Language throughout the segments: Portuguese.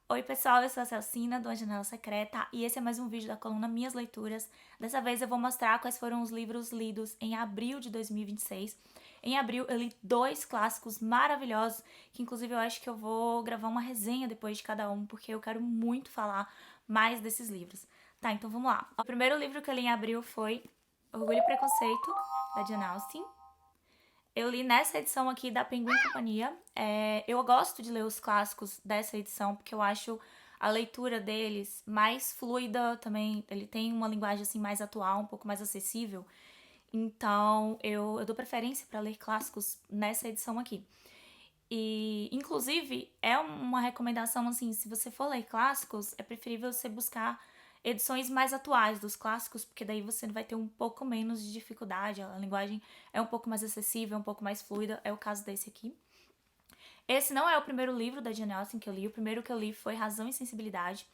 Oi pessoal, eu sou a Celcina do A Janela Secreta e esse é mais um vídeo da coluna Minhas Leituras. Dessa vez eu vou mostrar quais foram os livros lidos em abril de 2026. Em abril eu li dois clássicos maravilhosos, que inclusive eu acho que eu vou gravar uma resenha depois de cada um, porque eu quero muito falar mais desses livros. Tá, então vamos lá. O primeiro livro que eu li em abril foi Orgulho e Preconceito, da Jane Austen. Eu li nessa edição aqui da Penguin Companhia. Eu gosto de ler os clássicos dessa edição, porque eu acho a leitura deles mais fluida também. Ele tem uma linguagem assim mais atual, um pouco mais acessível. Então, eu dou preferência para ler clássicos nessa edição aqui. E, inclusive, é uma recomendação assim, se você for ler clássicos, é preferível você buscar edições mais atuais dos clássicos, porque daí você vai ter um pouco menos de dificuldade, a linguagem é um pouco mais acessível, um pouco mais fluida, é o caso desse aqui. Esse não é o primeiro livro da Jane Austen que eu li, o primeiro que eu li foi Razão e Sensibilidade.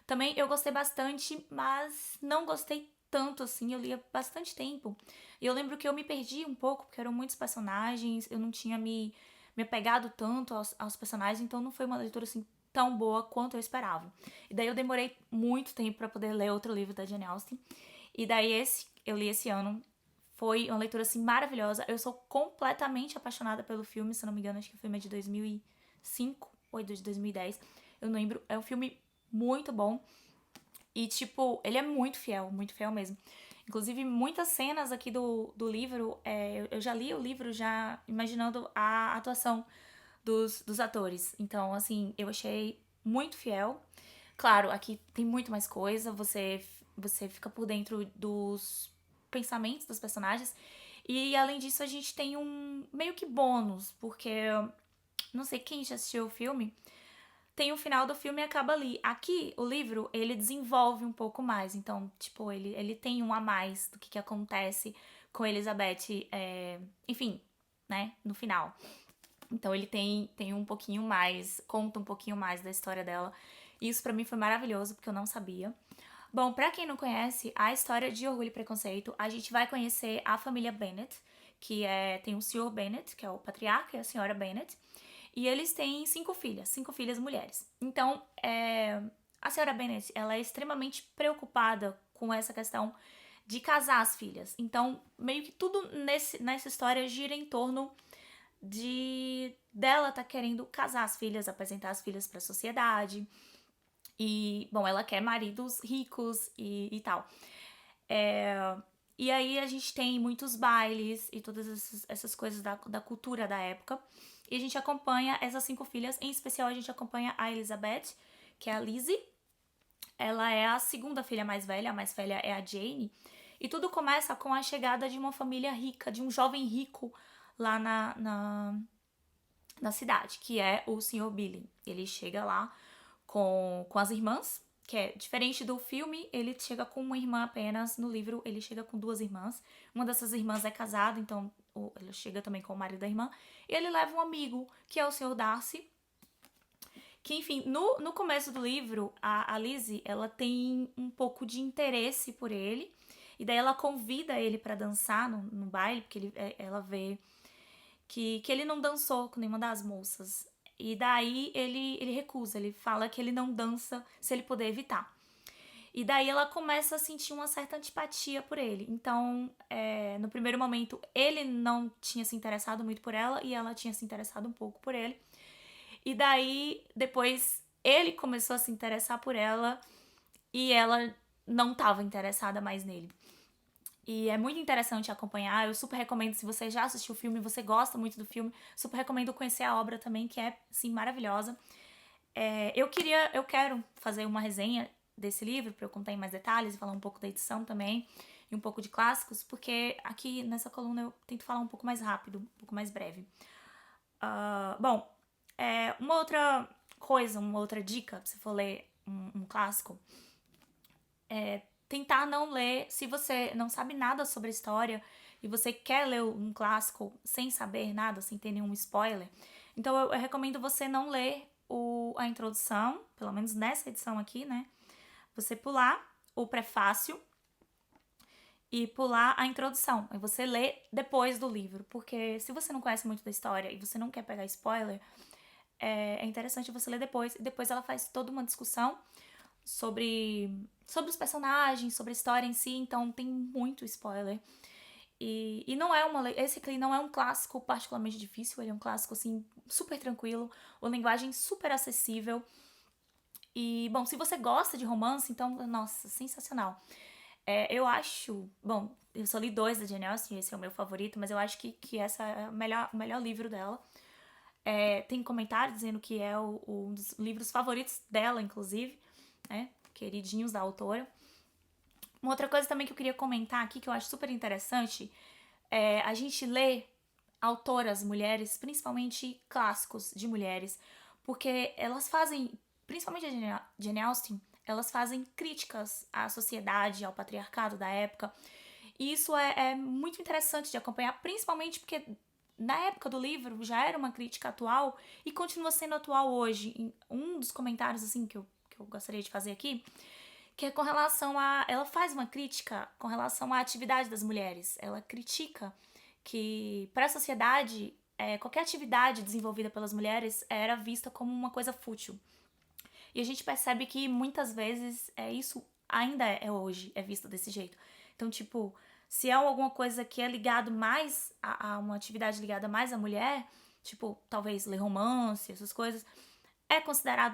Também eu gostei bastante, mas não gostei tanto assim, eu li há bastante tempo. E eu lembro que eu me perdi um pouco, porque eram muitos personagens, eu não tinha me apegado tanto aos personagens, então não foi uma leitura assim tão boa quanto eu esperava. E daí eu demorei muito tempo para poder ler outro livro da Jane Austen. E daí esse eu li esse ano. Foi uma leitura assim maravilhosa. Eu sou completamente apaixonada pelo filme, se não me engano, acho que o filme é de 2005 ou de 2010. Eu não lembro. É um filme muito bom. E, tipo, ele é muito fiel mesmo. Inclusive, muitas cenas aqui do livro, eu já li o livro já imaginando a atuação dos atores. Então, assim, eu achei muito fiel. Claro, aqui tem muito mais coisa, você fica por dentro dos pensamentos dos personagens. E além disso, a gente tem um meio que bônus, porque não sei quem já assistiu o filme, tem o final do filme e acaba ali. Aqui, o livro, ele desenvolve um pouco mais. Então, tipo, ele tem um a mais do que acontece com Elizabeth, enfim, né, no final. Então ele tem um pouquinho mais, conta um pouquinho mais da história dela. E isso pra mim foi maravilhoso, porque eu não sabia. Bom, pra quem não conhece a história de Orgulho e Preconceito, a gente vai conhecer a família Bennet, tem o Sr. Bennet, que é o patriarca, e a senhora Bennet. E eles têm cinco filhas mulheres. Então, a senhora Bennet, ela é extremamente preocupada com essa questão de casar as filhas. Então, meio que tudo nessa história gira em torno de dela tá querendo casar as filhas, apresentar as filhas para a sociedade. E, bom, ela quer maridos ricos e tal. E aí a gente tem muitos bailes e todas essas coisas da cultura da época. E a gente acompanha essas cinco filhas, em especial a gente acompanha a Elizabeth, que é a Lizzie. Ela é a segunda filha mais velha, a mais velha é a Jane. E tudo começa com a chegada de uma família rica, de um jovem rico lá na cidade, que é o Sr. Billy. Ele chega lá com as irmãs, que é diferente do filme, ele chega com uma irmã apenas. No livro, ele chega com duas irmãs. Uma dessas irmãs é casada, então ele chega também com o marido da irmã. E ele leva um amigo, que é o Sr. Darcy. Que, enfim, no começo do livro, a Lizzie, ela tem um pouco de interesse por ele. E daí ela convida ele para dançar no baile, porque ela vê que ele não dançou com nenhuma das moças. E daí ele recusa, ele fala que ele não dança se ele puder evitar. E daí ela começa a sentir uma certa antipatia por ele. Então, no primeiro momento, ele não tinha se interessado muito por ela e ela tinha se interessado um pouco por ele. E daí, depois, ele começou a se interessar por ela e ela não estava interessada mais nele. E é muito interessante acompanhar. Eu super recomendo, se você já assistiu o filme, você gosta muito do filme, super recomendo conhecer a obra também, que é, sim, maravilhosa. Eu quero fazer uma resenha desse livro, para eu contar em mais detalhes e falar um pouco da edição também, e um pouco de clássicos, porque aqui nessa coluna eu tento falar um pouco mais rápido, um pouco mais breve. Bom, uma outra coisa, uma outra dica, se for ler um clássico, tentar não ler, se você não sabe nada sobre a história e você quer ler um clássico sem saber nada, sem ter nenhum spoiler, então eu recomendo você não ler a introdução, pelo menos nessa edição aqui, né? Você pular o prefácio e pular a introdução. Aí você lê depois do livro, porque se você não conhece muito da história e você não quer pegar spoiler, é interessante você ler depois. E depois ela faz toda uma discussão sobre os personagens, sobre a história em si, então tem muito spoiler. E não é esse aqui não é um clássico particularmente difícil, ele é um clássico, assim, super tranquilo, uma linguagem super acessível. E, bom, se você gosta de romance, então, nossa, sensacional. Eu acho, bom, eu só li 2 da Jane Austen, esse é o meu favorito, mas eu acho que essa é o melhor livro dela. Tem comentários dizendo que é um dos livros favoritos dela, inclusive, né? Queridinhos da autora. Uma outra coisa também que eu queria comentar aqui, que eu acho super interessante, é a gente lê autoras mulheres, principalmente clássicos de mulheres, porque elas fazem, principalmente a Jane Austen, elas fazem críticas à sociedade, ao patriarcado da época. E isso é muito interessante de acompanhar, principalmente porque na época do livro já era uma crítica atual e continua sendo atual hoje. Um dos comentários assim que eu gostaria de fazer aqui, que é com relação a... Ela faz uma crítica com relação à atividade das mulheres. Ela critica que, para a sociedade, qualquer atividade desenvolvida pelas mulheres era vista como uma coisa fútil. E a gente percebe que muitas vezes isso ainda hoje, é visto desse jeito. Então, tipo, se é alguma coisa que é ligado mais a uma atividade ligada mais à mulher, tipo, talvez ler romance, essas coisas, é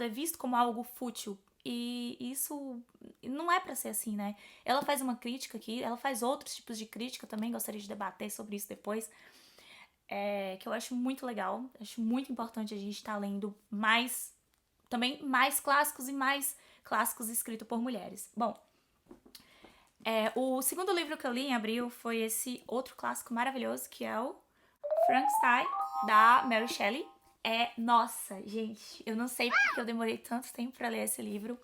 visto como algo fútil. E isso não é pra ser assim, né? Ela faz uma crítica aqui, ela faz outros tipos de crítica também, gostaria de debater sobre isso depois, que eu acho muito legal, acho muito importante a gente estar lendo também mais clássicos e mais clássicos escritos por mulheres. Bom, o segundo livro que eu li em abril foi esse outro clássico maravilhoso, que é o Frankenstein, da Mary Shelley. Nossa, gente, eu não sei porque eu demorei tanto tempo pra ler esse livro.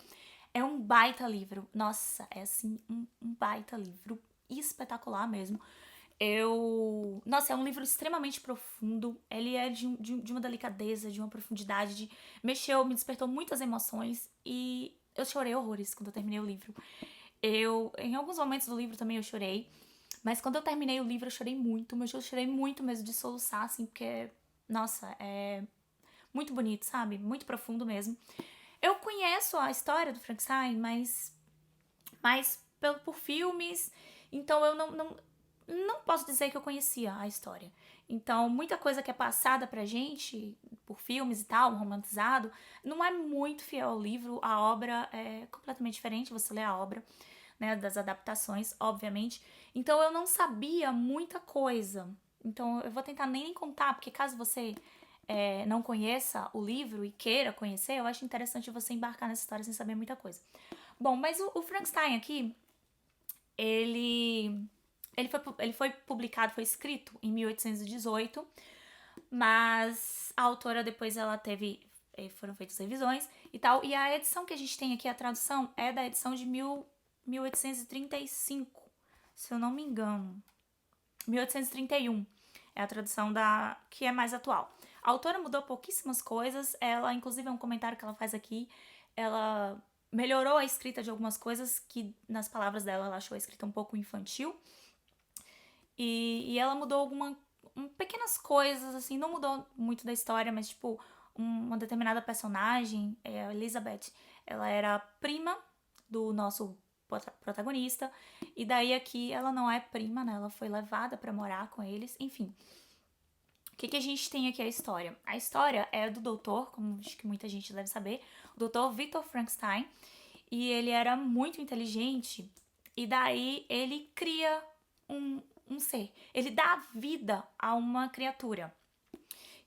É um baita livro. Nossa, é assim, um baita livro. Espetacular mesmo. Nossa, é um livro extremamente profundo. Ele é de uma delicadeza, de uma profundidade. Me despertou muitas emoções. E eu chorei horrores quando eu terminei o livro. Em alguns momentos do livro também eu chorei. Mas quando eu terminei o livro eu chorei muito. Mas eu chorei muito mesmo de soluçar, assim, porque... Nossa, é muito bonito, sabe? Muito profundo mesmo. Eu conheço a história do Frankenstein, mas por filmes, então eu não posso dizer que eu conhecia a história. Então, muita coisa que é passada pra gente por filmes e tal, romantizado, não é muito fiel ao livro. A obra é completamente diferente, você lê a obra, né, das adaptações, obviamente. Então, eu não sabia muita coisa. Então, eu vou tentar nem contar, porque caso você não conheça o livro e queira conhecer, eu acho interessante você embarcar nessa história sem saber muita coisa. Bom, mas o Frankenstein aqui, ele foi publicado, foi escrito em 1818, mas a autora depois ela foram feitas revisões e tal, e a edição que a gente tem aqui, a tradução, é da edição de 1835, se eu não me engano. 1831 é a tradução que é mais atual. A autora mudou pouquíssimas coisas, ela, inclusive, é um comentário que ela faz aqui, ela melhorou a escrita de algumas coisas que, nas palavras dela, ela achou a escrita um pouco infantil. E ela mudou pequenas coisas, assim, não mudou muito da história, mas, tipo, uma determinada personagem, a Elizabeth, ela era prima do nosso protagonista, e daí aqui ela não é prima, né? Ela foi levada pra morar com eles, enfim. O que a gente tem aqui a história? A história é do doutor, como acho que muita gente deve saber, o doutor Victor Frankenstein, e ele era muito inteligente, e daí ele cria um ser. Ele dá vida a uma criatura.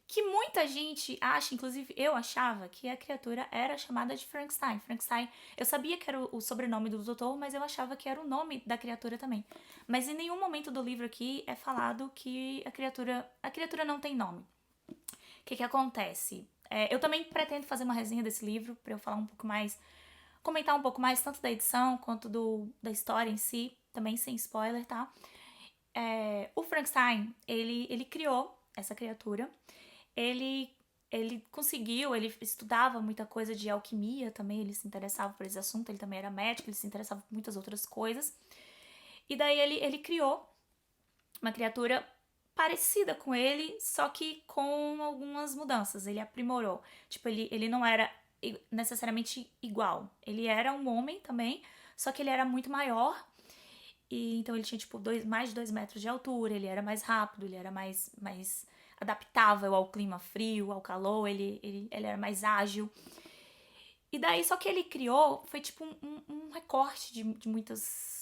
Que muita gente acha, inclusive eu achava, que a criatura era chamada de Frankenstein. Frankenstein, eu sabia que era o sobrenome do doutor, mas eu achava que era o nome da criatura também. Mas em nenhum momento do livro aqui é falado que a criatura não tem nome. O que acontece? Eu também pretendo fazer uma resenha desse livro, pra eu falar um pouco mais, comentar um pouco mais, tanto da edição quanto da história em si, também sem spoiler, tá? O Frankenstein, ele criou essa criatura. Ele conseguiu, ele estudava muita coisa de alquimia também, ele se interessava por esse assunto, ele também era médico, ele se interessava por muitas outras coisas. E daí ele criou uma criatura parecida com ele, só que com algumas mudanças. Ele aprimorou. Tipo, ele não era necessariamente igual. Ele era um homem também, só que ele era muito maior. E então ele tinha, tipo, mais de 2 metros de altura, ele era mais rápido, ele era mais adaptável ao clima frio, ao calor, ele era mais ágil. E daí, só que ele criou, foi tipo um recorte de muitas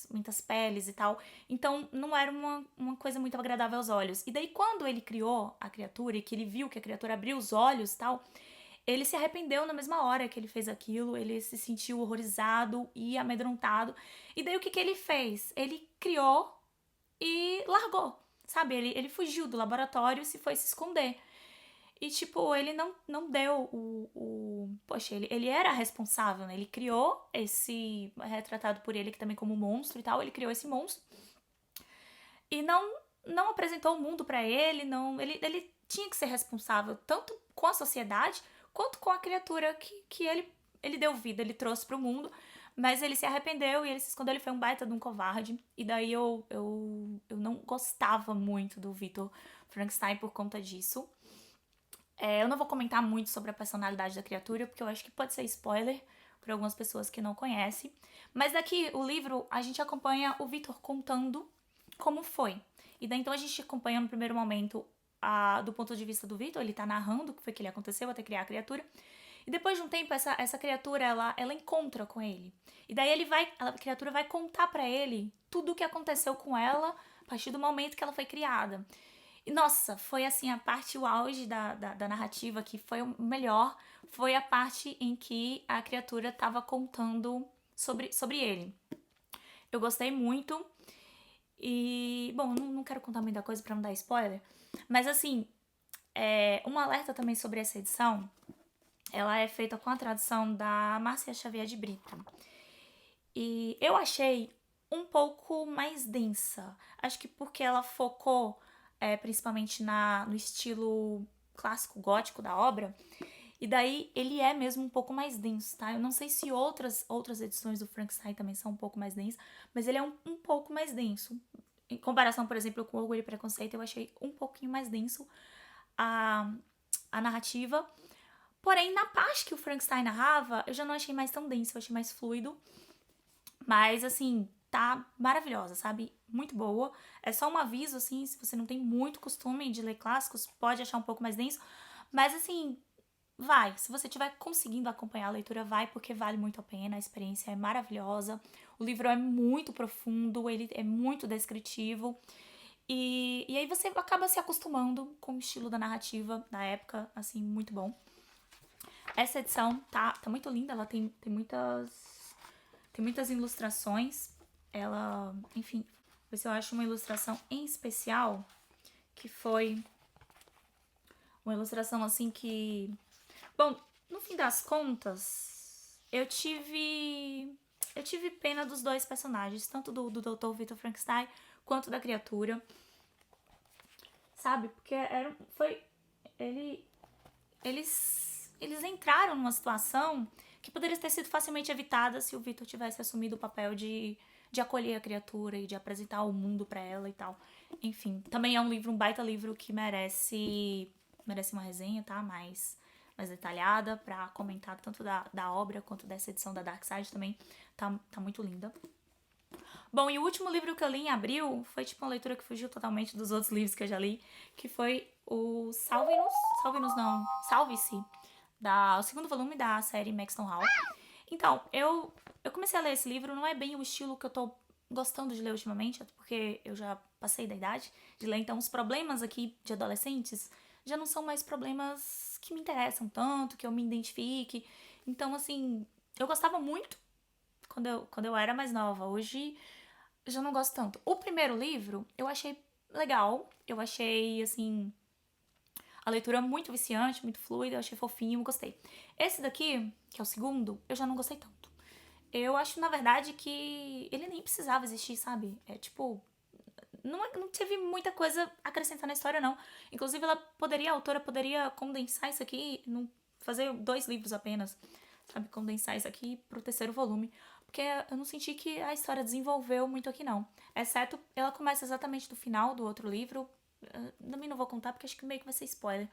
peles e tal. Então, não era uma coisa muito agradável aos olhos. E daí, quando ele criou a criatura e que ele viu que a criatura abriu os olhos e tal, ele se arrependeu na mesma hora que ele fez aquilo. Ele se sentiu horrorizado e amedrontado. E daí, o que ele fez? Ele criou e largou, sabe? Ele fugiu do laboratório e se foi se esconder. E, tipo, ele não deu Poxa, ele era responsável, né? Ele criou esse... retratado por ele aqui também como monstro e tal. Ele criou esse monstro. E não apresentou o mundo pra ele. Ele tinha que ser responsável tanto com a sociedade quanto com a criatura que ele deu vida, ele trouxe pro mundo. Mas ele se arrependeu e ele se escondeu. Ele foi um baita de um covarde. E daí eu não gostava muito do Victor Frankenstein por conta disso. Eu não vou comentar muito sobre a personalidade da criatura, porque eu acho que pode ser spoiler para algumas pessoas que não conhecem. Mas daqui, o livro, a gente acompanha o Victor contando como foi. E daí, então, a gente acompanha no primeiro momento do ponto de vista do Victor, ele tá narrando o que foi que ele aconteceu até criar a criatura. E depois de um tempo, essa criatura, ela encontra com ele. E daí a criatura vai contar para ele tudo o que aconteceu com ela a partir do momento que ela foi criada. E, nossa, foi assim, o auge da narrativa, que foi o melhor, foi a parte em que a criatura tava contando sobre ele. Eu gostei muito e, bom, não quero contar muita coisa pra não dar spoiler, mas assim, um alerta também sobre essa edição, ela é feita com a tradução da Márcia Xavier de Brito. E eu achei um pouco mais densa, acho que porque ela focou principalmente no estilo clássico gótico da obra. E daí ele é mesmo um pouco mais denso, tá? Eu não sei se outras edições do Frankenstein também são um pouco mais densas, mas ele é um pouco mais denso. Em comparação, por exemplo, com Orgulho e Preconceito, eu achei um pouquinho mais denso a narrativa. Porém, na parte que o Frankenstein narrava, eu já não achei mais tão denso, eu achei mais fluido. Mas, assim, tá maravilhosa, sabe? Muito boa. É só um aviso, assim, se você não tem muito costume de ler clássicos, pode achar um pouco mais denso. Mas, assim, vai. Se você estiver conseguindo acompanhar a leitura, vai, porque vale muito a pena. A experiência é maravilhosa. O livro é muito profundo, ele é muito descritivo. E aí você acaba se acostumando com o estilo da narrativa da época, assim, muito bom. Essa edição tá muito linda, ela tem muitas ilustrações. Ela, enfim, ver se eu acho uma ilustração em especial, que foi uma ilustração assim que... Bom, no fim das contas, eu tive pena dos dois personagens, tanto do Dr. Victor Frankenstein quanto da criatura. Sabe? Porque eles entraram numa situação que poderia ter sido facilmente evitada se o Victor tivesse assumido o papel de acolher a criatura e de apresentar o mundo pra ela e tal. Enfim, também é um baita livro que merece uma resenha, tá? Mais detalhada pra comentar tanto da obra quanto dessa edição da Dark Side também. Tá muito linda. Bom, e o último livro que eu li em abril foi tipo uma leitura que fugiu totalmente dos outros livros que eu já li, que foi o Salve-se, o segundo volume da série Maxton Hall. Então, eu comecei a ler esse livro, não é bem o estilo que eu tô gostando de ler ultimamente, porque eu já passei da idade de ler, então os problemas aqui de adolescentes já não são mais problemas que me interessam tanto, que eu me identifique. Então, assim, eu gostava muito quando eu era mais nova. Hoje eu já não gosto tanto. O primeiro livro eu achei legal, eu achei, assim, a leitura muito viciante, muito fluida, eu achei fofinho, gostei. Esse daqui, que é o segundo, eu já não gostei tanto. Eu acho, na verdade, que ele nem precisava existir, sabe? É tipo, não teve muita coisa a acrescentar na história, não. Inclusive, a autora poderia condensar isso aqui, fazer 2 livros apenas, sabe? Condensar isso aqui pro terceiro volume. Porque eu não senti que a história desenvolveu muito aqui, não. Exceto, ela começa exatamente do final do outro livro, Também não vou contar porque acho que meio que vai ser spoiler.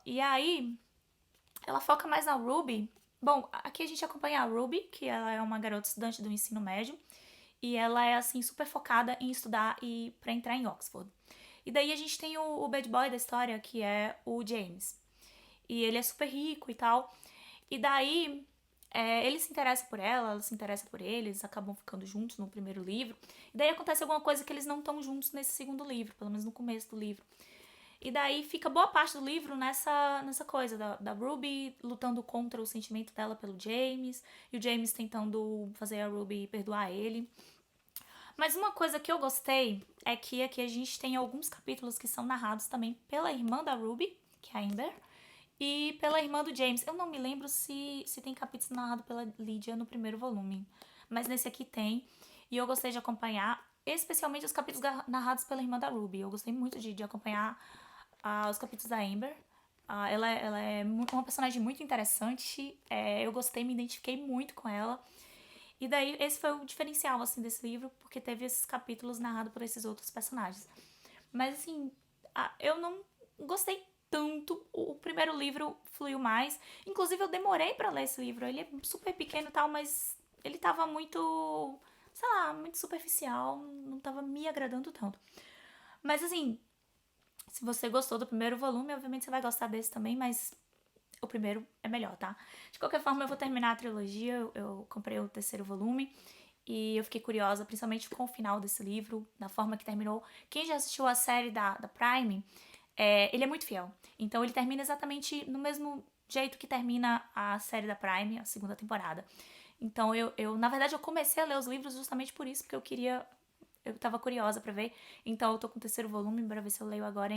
E aí, ela foca mais na Ruby. Bom, aqui a gente acompanha a Ruby, que ela é uma garota estudante do ensino médio. E ela é, assim, super focada em estudar e pra entrar em Oxford. E daí a gente tem o bad boy da história, que é o James. E ele é super rico e tal. E daí ele se interessa por ela se interessa por ele, eles acabam ficando juntos no primeiro livro. E daí acontece alguma coisa que eles não estão juntos nesse segundo livro, pelo menos no começo do livro. E daí fica boa parte do livro nessa coisa da Ruby lutando contra o sentimento dela pelo James, e o James tentando fazer a Ruby perdoar ele. Mas uma coisa que eu gostei é que aqui a gente tem alguns capítulos que são narrados também pela irmã da Ruby, que é a Amber, e pela irmã do James. Eu não me lembro se tem capítulos narrados pela Lydia no primeiro volume, mas nesse aqui tem. E eu gostei de acompanhar, especialmente os capítulos narrados pela irmã da Ruby. Eu gostei muito de acompanhar os capítulos da Amber. Ela é uma personagem muito interessante. Eu gostei, me identifiquei muito com ela. E daí, esse foi o diferencial, assim, desse livro, porque teve esses capítulos narrados por esses outros personagens. Mas, assim, eu não gostei tanto. O primeiro livro fluiu mais. Inclusive, eu demorei pra ler esse livro. Ele é super pequeno e tal, mas ele tava muito, sei lá, muito superficial. Não tava me agradando tanto. Mas, assim, se você gostou do primeiro volume, obviamente você vai gostar desse também, mas o primeiro é melhor, tá? De qualquer forma, eu vou terminar a trilogia. Eu comprei o terceiro volume e eu fiquei curiosa, principalmente com o final desse livro, da forma que terminou. Quem já assistiu a série da Prime, ele é muito fiel. Então, ele termina exatamente no mesmo jeito que termina a série da Prime, a segunda temporada. Então, na verdade, eu comecei a ler os livros justamente por isso, porque eu tava curiosa pra ver. Então, eu tô com o terceiro volume, pra ver se eu leio agora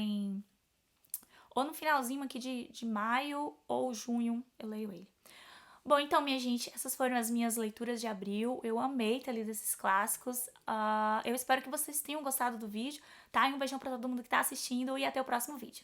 ou no finalzinho aqui de maio ou junho, eu leio ele. Bom, então, minha gente, essas foram as minhas leituras de abril. Eu amei ter lido esses clássicos. Eu espero que vocês tenham gostado do vídeo, tá? E um beijão pra todo mundo que tá assistindo e até o próximo vídeo.